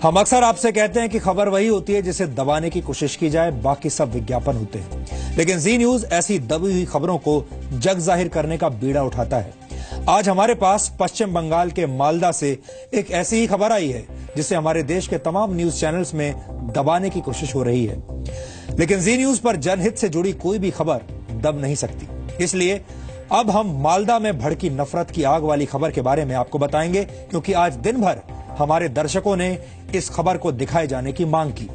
हम अक्सर आपसे कहते हैं कि खबर वही होती है जिसे दबाने की कोशिश की जाए, बाकी सब विज्ञापन होते हैं। लेकिन जी न्यूज ऐसी दबी हुई खबरों को जग जाहिर करने का बीड़ा उठाता है। आज हमारे पास पश्चिम बंगाल के मालदा से एक ऐसी ही खबर आई है जिसे हमारे देश के तमाम न्यूज चैनल्स में दबाने की कोशिश हो रही है, लेकिन जी न्यूज पर जनहित से जुड़ी कोई भी खबर दब नहीं सकती। इसलिए अब हम मालदा में भड़की नफरत की आग वाली खबर के बारे में आपको बताएंगे, क्योंकि आज दिन भर हमारे दर्शकों ने इस खबर को दिखाए जाने की मांग की।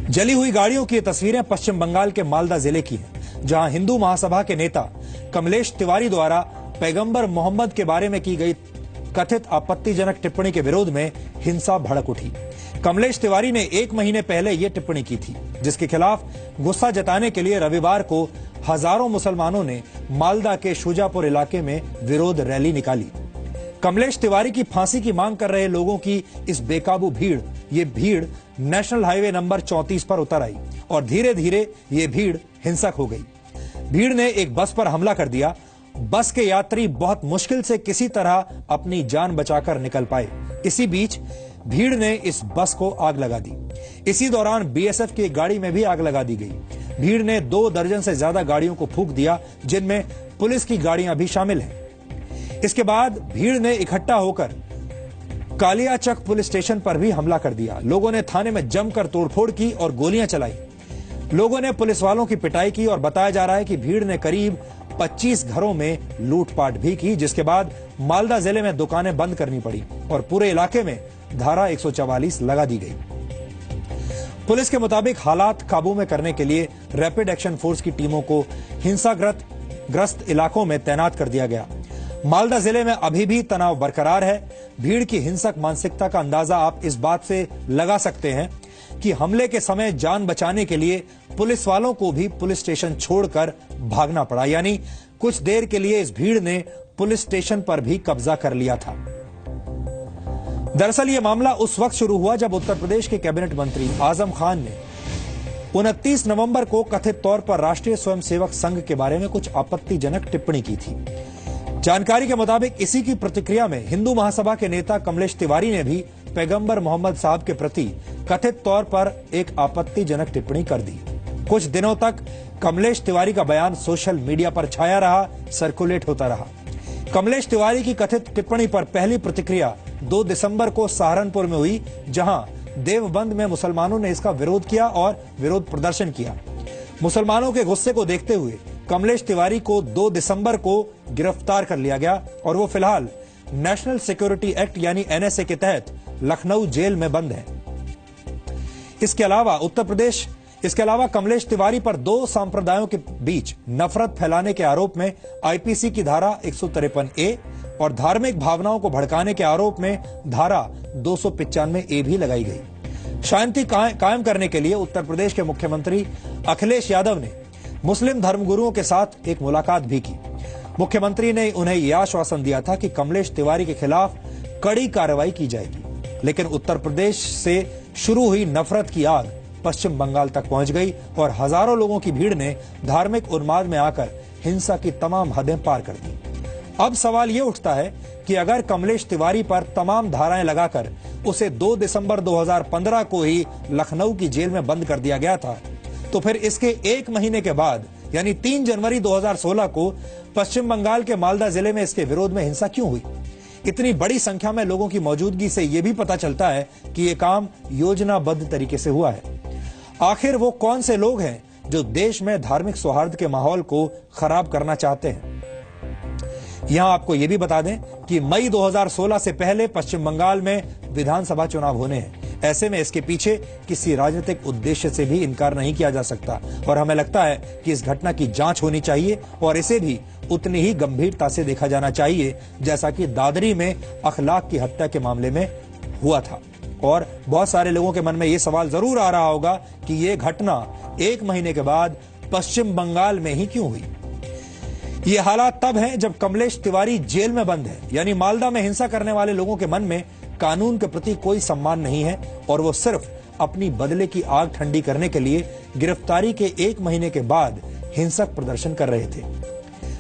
जली हुई गाड़ियों की तस्वीरें पश्चिम बंगाल के मालदा जिले की हैं, जहां हिंदू महासभा के नेता कमलेश तिवारी द्वारा पैगंबर मोहम्मद के बारे में की गई कथित आपत्तिजनक टिप्पणी के विरोध में हिंसा भड़क उठी। कमलेश तिवारी ने 1 महीने पहले यह टिप्पणी की थी, जिसके खिलाफ गुस्सा जताने के लिए रविवार को हजारों मुसलमानों ने मालदा के शुजापुर इलाके में विरोध रैली निकाली। कमलेश तिवारी की फांसी की मांग कर रहे लोगों की इस बेकाबू भीड़ नेशनल हाईवे नंबर 34 पर उतर आई और धीरे धीरे ये भीड़ हिंसक हो गई। भीड़ ने एक बस पर हमला कर दिया। बस के यात्री बहुत मुश्किल से किसी तरह अपनी जान बचाकर निकल पाए। इसी बीच भीड़ ने इस बस को आग लगा दी। इसी दौरान बीएसएफ की एक गाड़ी में भी आग लगा दी गई। भीड़ ने 2 दर्जन से ज्यादा गाड़ियों को फूंक दिया, जिनमें पुलिस की गाड़ियां भी शामिल हैं। इसके बाद भीड़ ने इकट्ठा होकर कालियाचक पुलिस स्टेशन पर भी हमला कर दिया। लोगों ने थाने में जमकर तोड़फोड़ की और गोलियां चलाई। लोगों ने पुलिस वालों की पिटाई की और बताया जा रहा है कि भीड़ ने करीब 25 घरों में लूटपाट भी की, जिसके बाद मालदा जिले में दुकानें बंद करनी पड़ी और पूरे इलाके में धारा 144 लगा दी गई। पुलिस के मुताबिक हालात काबू में करने के लिए रैपिड एक्शन फोर्स की टीमों को हिंसाग्रस्त इलाकों में तैनात कर दिया गया। मालदा जिले में अभी भी तनाव बरकरार है। भीड़ की हिंसक मानसिकता का अंदाजा आप इस बात से लगा सकते हैं कि हमले के समय जान बचाने के लिए पुलिस वालों को भी पुलिस स्टेशन छोड़कर भागना पड़ा, यानी कुछ देर के लिए इस भीड़ ने पुलिस स्टेशन पर भी कब्जा कर लिया था। दरअसल यह मामला उस वक्त शुरू हुआ जब उत्तर प्रदेश के कैबिनेट मंत्री आजम खान ने 29 नवंबर को कथित तौर पर राष्ट्रीय स्वयंसेवक संघ के बारे में कुछ आपत्तिजनक टिप्पणी की थी। जानकारी के मुताबिक इसी की प्रतिक्रिया में हिंदू महासभा के नेता कमलेश तिवारी ने भी पैगंबर मोहम्मद साहब के प्रति कथित तौर पर एक आपत्तिजनक टिप्पणी कर दी। कुछ दिनों तक कमलेश तिवारी का बयान सोशल मीडिया पर छाया रहा, सर्कुलेट होता रहा। कमलेश तिवारी की कथित टिप्पणी पर पहली प्रतिक्रिया 2 दिसंबर को सहारनपुर में हुई, जहां देवबंद में मुसलमानों ने इसका विरोध किया और विरोध प्रदर्शन किया। मुसलमानों के गुस्से को देखते हुए कमलेश तिवारी को 2 दिसंबर को गिरफ्तार कर लिया गया और वो फिलहाल नेशनल सिक्योरिटी एक्ट यानी एनएसए के तहत लखनऊ जेल में बंद है। इसके अलावा कमलेश तिवारी पर 2 संप्रदायों के बीच नफरत फैलाने के आरोप में आईपीसी की धारा 153A और धार्मिक भावनाओं को भड़काने के आरोप में धारा 295A भी लगाई गई। शांति कायम करने के लिए उत्तर प्रदेश के मुख्यमंत्री अखिलेश यादव ने मुस्लिम धर्मगुरुओं के साथ एक मुलाकात भी की। मुख्यमंत्री ने उन्हें यह आश्वासन दिया था कि कमलेश तिवारी के खिलाफ कड़ी कार्रवाई की जाएगी, लेकिन उत्तर प्रदेश से शुरू हुई नफरत की आग पश्चिम बंगाल तक पहुंच गई और हजारों लोगों की भीड़ ने धार्मिक उन्माद में आकर हिंसा की तमाम हदें पार कर दी। अब सवाल यह उठता है कि अगर कमलेश तिवारी पर तमाम धाराएं लगाकर उसे 2 दिसंबर 2015 को ही लखनऊ की जेल में बंद कर दिया गया था, तो फिर इसके 1 महीने के बाद यानी 3 जनवरी 2016 को पश्चिम बंगाल के मालदा जिले में इसके विरोध में हिंसा क्यों हुई? इतनी बड़ी संख्या में लोगों की मौजूदगी से यह भी पता चलता है कि यह काम योजनाबद्ध तरीके से हुआ है। आखिर वो कौन से लोग हैं जो देश में धार्मिक सौहार्द के माहौल को खराब करना चाहते हैं? यहां आपको यह भी बता दें कि मई 2016 से पहले पश्चिम बंगाल में विधानसभा चुनाव होने हैं। ऐसे में इसके पीछे किसी राजनीतिक उद्देश्य से भी इनकार नहीं किया जा सकता और हमें लगता है कि इस घटना की जांच होनी चाहिए और इसे भी उतनी ही गंभीरता से देखा जाना चाहिए जैसा कि दादरी में अखलाक की हत्या के मामले में हुआ था। और बहुत सारे लोगों के मन में यह सवाल जरूर आ रहा होगा कि यह घटना 1 महीने के बाद पश्चिम बंगाल में ही क्यों हुई। ये हालात तब हैं जब कमलेश तिवारी जेल में बंद है, यानी मालदा में हिंसा करने वाले लोगों के मन में कानून के प्रति कोई सम्मान नहीं है और वो सिर्फ अपनी बदले की आग ठंडी करने के लिए गिरफ्तारी के 1 महीने के बाद हिंसक प्रदर्शन कर रहे थे।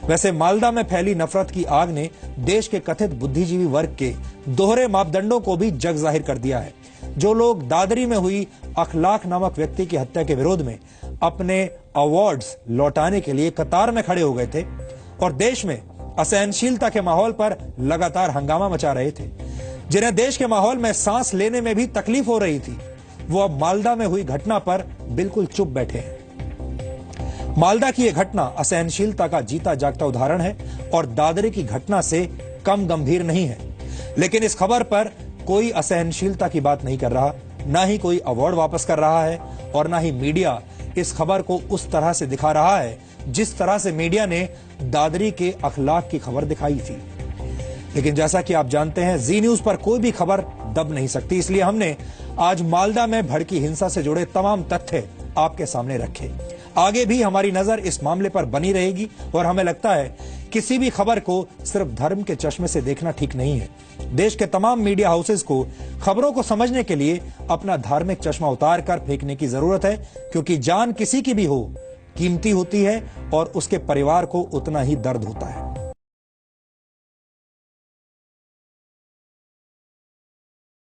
वैसे मालदा में फैली नफरत की आग ने देश के कथित बुद्धिजीवी वर्ग के दोहरे मापदंडों को भी जग जाहिर कर दिया है। जो लोग दादरी में हुई अखलाक नामक व्यक्ति की हत्या के विरोध में अपने अवार्ड्स लौटाने के लिए कतार में खड़े हो गए थे और देश में असहनशीलता के माहौल पर लगातार हंगामा मचा रहे थे, जिन्हें देश के माहौल में सांस लेने में भी तकलीफ हो रही थी, वो अब मालदा में हुई घटना पर बिल्कुल चुप बैठे हैं। मालदा की यह घटना असहनशीलता का जीता जागता उदाहरण है और दादरी की घटना से कम गंभीर नहीं है, लेकिन इस खबर पर कोई असहनशीलता की बात नहीं कर रहा, ना ही कोई अवार्ड वापस कर रहा है और ना ही मीडिया इस खबर को उस तरह से दिखा रहा है जिस तरह से मीडिया ने दादरी के अखलाक की खबर दिखाई थी। लेकिन जैसा कि आप जानते हैं, जी न्यूज पर कोई भी खबर दब नहीं सकती, इसलिए हमने आज मालदा में भड़की हिंसा से जुड़े तमाम तथ्य आपके सामने रखे। आगे भी हमारी नजर इस मामले पर बनी रहेगी और हमें लगता है किसी भी खबर को सिर्फ धर्म के चश्मे से देखना ठीक नहीं है। देश के तमाम मीडिया हाउसेस को खबरों को समझने के लिए अपना धार्मिक चश्मा उतार कर फेंकने की जरूरत है, क्योंकि जान किसी की भी हो कीमती होती है और उसके परिवार को उतना ही दर्द होता है।